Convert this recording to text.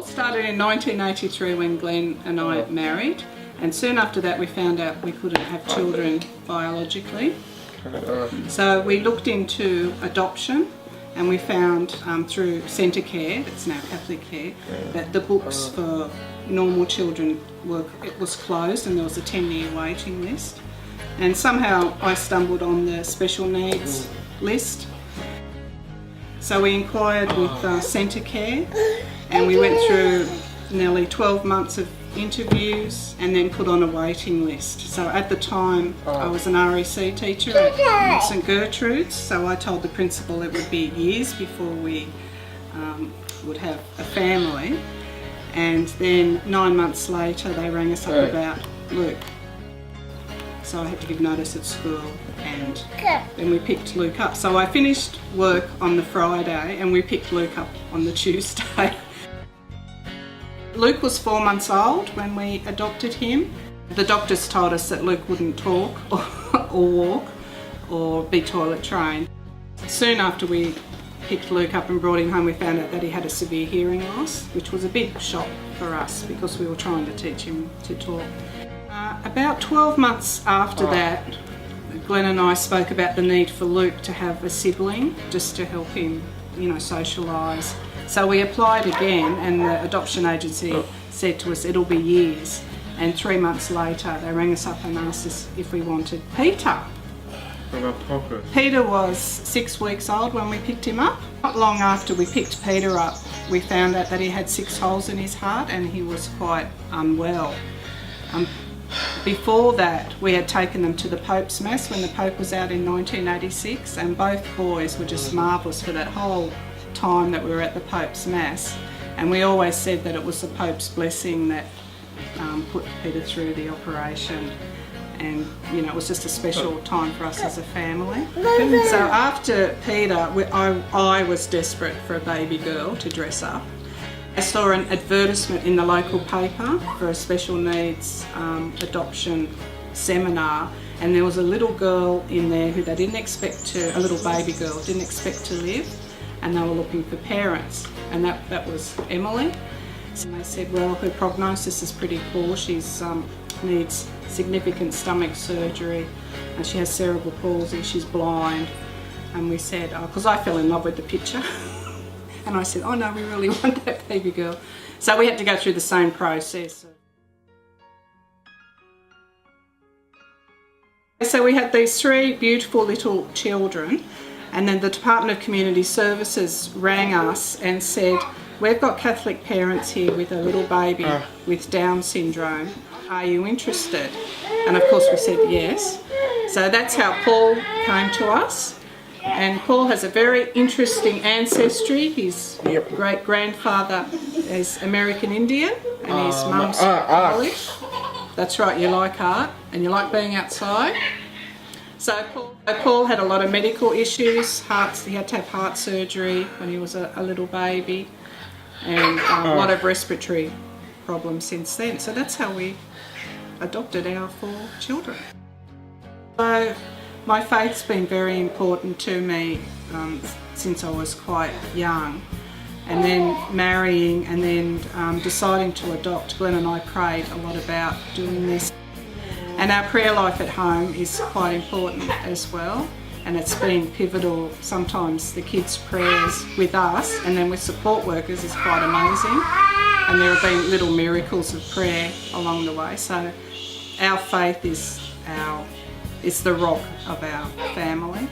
It started in 1983 when Glenn and I married, and soon after that we found out we couldn't have children biologically. So we looked into adoption, and we found through Centre Care, it's now Catholic Care, that the books for normal children was closed and there was a 10-year waiting list. And somehow I stumbled on the special needs list. So we inquired with Centre Care, and we went through nearly 12 months of interviews and then put on a waiting list. So at the time I was an REC teacher at St Gertrude's, so I told the principal it would be years before we would have a family, and then 9 months later they rang us up about Luke. So I had to give notice at school, and then we picked Luke up. So I finished work on the Friday and we picked Luke up on the Tuesday. Luke was 4 months old when we adopted him. The doctors told us that Luke wouldn't talk or walk or be toilet trained. Soon after we picked Luke up and brought him home, we found out that he had a severe hearing loss, which was a big shock for us because we were trying to teach him to talk. About 12 months after that, Glenn and I spoke about the need for Luke to have a sibling just to help him, socialise. So we applied again, and the adoption agency said to us it'll be years. And 3 months later they rang us up and asked us if we wanted Peter. Peter was 6 weeks old when we picked him up. Not long after we picked Peter up, we found out that he had 6 holes in his heart and he was quite unwell. Before that, we had taken them to the Pope's Mass when the Pope was out in 1986, and both boys were just marvellous for that whole time that we were at the Pope's Mass. And we always said that it was the Pope's blessing that put Peter through the operation, and it was just a special time for us as a family. So after Peter, I was desperate for a baby girl to dress up. I saw an advertisement in the local paper for a special needs adoption seminar, and there was a little girl in there who they didn't expect to, a little baby girl, didn't expect to live, and they were looking for parents, and that was Emily. So they said, well, her prognosis is pretty poor, she needs significant stomach surgery, and she has cerebral palsy, she's blind. And we said, because I fell in love with the picture, and I said, oh no, we really want that baby girl. So we had to go through the same process. So we had these 3 beautiful little children, and then the Department of Community Services rang us and said, we've got Catholic parents here with a little baby with Down syndrome. Are you interested? And of course we said yes. So that's how Paul came to us. And Paul has a very interesting ancestry. His great-grandfather is American Indian and his mum's Polish. That's right, you like art and you like being outside. So Paul had a lot of medical issues. He had to have heart surgery when he was a little baby, and a lot of respiratory problems since then. So that's how we adopted our 4 children. So my faith's been very important to me since I was quite young, and then marrying and then deciding to adopt. Glenn and I prayed a lot about doing this, and our prayer life at home is quite important as well, and it's been pivotal. Sometimes the kids' prayers with us and then with support workers is quite amazing, and there have been little miracles of prayer along the way. So our faith is the rock of our family.